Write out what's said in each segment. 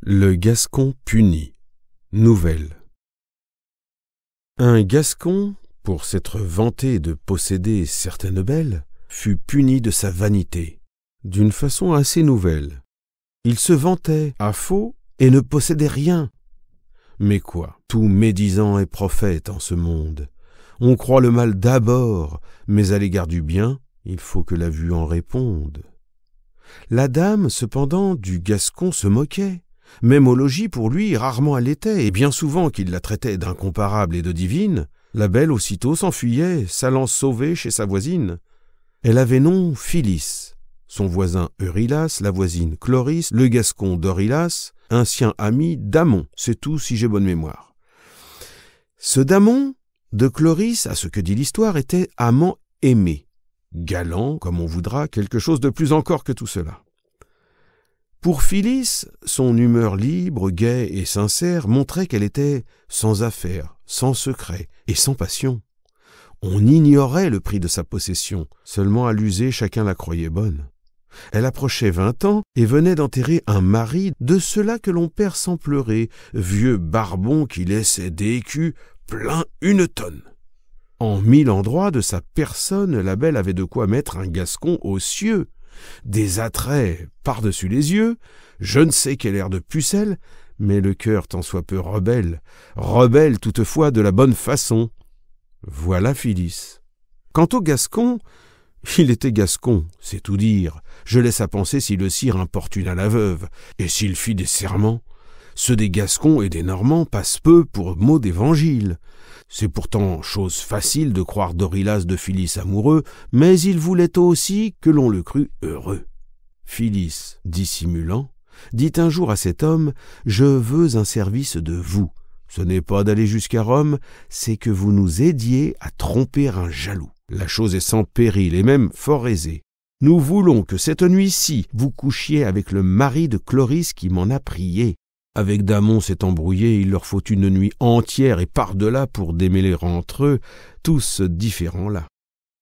Le Gascon puni. Nouvelle. Un Gascon, pour s'être vanté de posséder certaines belles, fut puni de sa vanité, d'une façon assez nouvelle. Il se vantait à faux et ne possédait rien. Mais quoi, tout médisant est prophète en ce monde. On croit le mal d'abord, mais à l'égard du bien, il faut que la vue en réponde. La dame, cependant, du Gascon se moquait. Même au logis, pour lui, rarement elle l'était, et bien souvent qu'il la traitait d'incomparable et de divine, la belle aussitôt s'enfuyait, s'allant sauver chez sa voisine. Elle avait nom Phyllis, son voisin Eurylas, la voisine Chloris, le Gascon Dorylas, un sien ami Damon, c'est tout si j'ai bonne mémoire. Ce Damon de Chloris, à ce que dit l'histoire, était amant aimé, galant, comme on voudra, quelque chose de plus encore que tout cela. Pour Phyllis, son humeur libre, gaie et sincère montrait qu'elle était sans affaires, sans secret et sans passion. On ignorait le prix de sa possession, seulement à l'user chacun la croyait bonne. Elle approchait 20 ans et venait d'enterrer un mari, de ceux-là que l'on perd sans pleurer, vieux barbon qui laissait des écus plein 1 tonne. En 1000 endroits de sa personne, la belle avait de quoi mettre un Gascon aux cieux. Des attraits par-dessus les yeux, je ne sais quel air de pucelle, mais le cœur tant soit peu rebelle toutefois de la bonne façon. Voilà Phyllis. Quant au Gascon, il était Gascon, c'est tout dire. Je laisse à penser si le sire importuna la veuve, et s'il fit des serments. Ceux des Gascons et des Normands passent peu pour mots d'évangile. C'est pourtant chose facile de croire Dorylas de Phyllis amoureux, mais il voulait aussi que l'on le crût heureux. Phyllis, dissimulant, dit un jour à cet homme « Je veux un service de vous. Ce n'est pas d'aller jusqu'à Rome, c'est que vous nous aidiez à tromper un jaloux. La chose est sans péril et même fort aisée. Nous voulons que cette nuit-ci, vous couchiez avec le mari de Chloris qui m'en a prié. Avec Damon s'est embrouillé, il leur faut une nuit entière et par-delà pour démêler entre eux tous différents-là.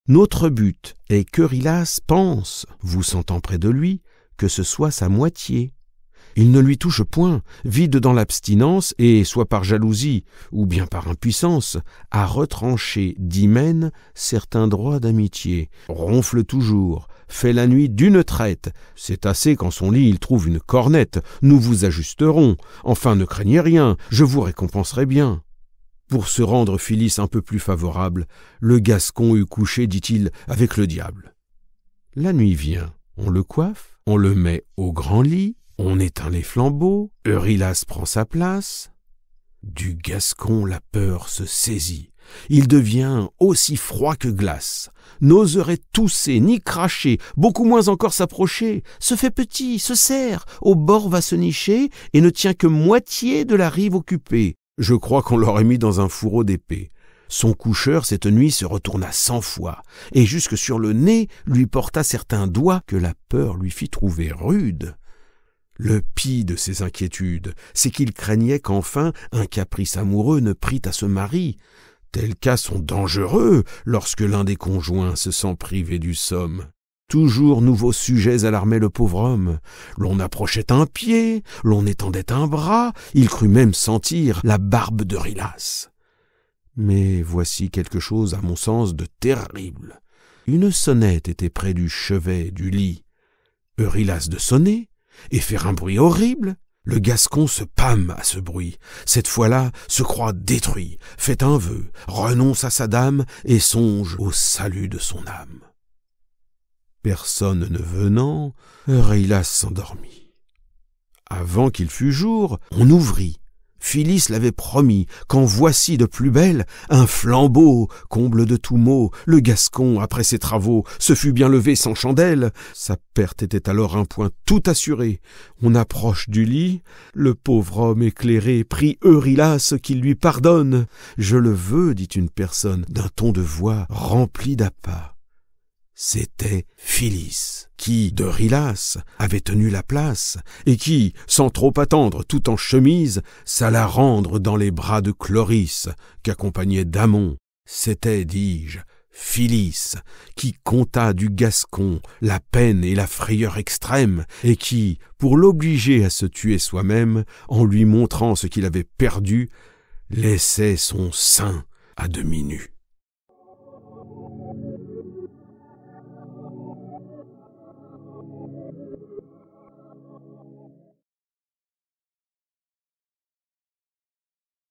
Notre but est qu'Eurylas pense, vous sentant près de lui, que ce soit sa moitié. Il ne lui touche point, vide dans l'abstinence et, soit par jalousie ou bien par impuissance, a retranché d'hymen certains droits d'amitié, ronfle toujours, fait la nuit d'une traite. C'est assez qu'en son lit il trouve une cornette. Nous vous ajusterons. Enfin, ne craignez rien, je vous récompenserai bien. Pour se rendre Phyllis un peu plus favorable, le Gascon eut couché, dit-il, avec le diable. La nuit vient, on le coiffe, on le met au grand lit, on éteint les flambeaux, Eurylas prend sa place. Du Gascon la peur se saisit. Il devient aussi froid que glace, n'oserait tousser ni cracher, beaucoup moins encore s'approcher, se fait petit, se serre, au bord va se nicher et ne tient que moitié de la rive occupée. Je crois qu'on l'aurait mis dans un fourreau d'épée. Son coucheur cette nuit se retourna 100 fois, et jusque sur le nez lui porta certains doigts que la peur lui fit trouver rudes. Le pis de ses inquiétudes, c'est qu'il craignait qu'enfin un caprice amoureux ne prît à ce mari. Tels cas sont dangereux lorsque l'un des conjoints se sent privé du somme. Toujours nouveaux sujets alarmaient le pauvre homme. L'on approchait un pied, l'on étendait un bras, il crut même sentir la barbe d'Eurylas. Mais voici quelque chose, à mon sens, de terrible. Une sonnette était près du chevet du lit. Eurylas de sonner et faire un bruit horrible. Le Gascon se pâme à ce bruit. Cette fois-là, se croit détruit, fait un vœu, renonce à sa dame et songe au salut de son âme. Personne ne venant, Eurylas s'endormit. Avant qu'il fût jour, on ouvrit. Phyllis l'avait promis, quand voici de plus belle un flambeau, comble de tout maux. Le Gascon, après ses travaux, se fut bien levé sans chandelle. Sa perte était alors un point tout assuré. On approche du lit, le pauvre homme éclairé prie Eurylas qu'il lui pardonne. « Je le veux, dit une personne, d'un ton de voix rempli d'appât. C'était Phyllis, qui, d'Eurylas, avait tenu la place, et qui, sans trop attendre, tout en chemise, s'alla rendre dans les bras de Chloris, qu'accompagnait Damon. C'était, dis-je, Phyllis, qui conta du Gascon la peine et la frayeur extrême, et qui, pour l'obliger à se tuer soi-même, en lui montrant ce qu'il avait perdu, laissait son sein à demi nu.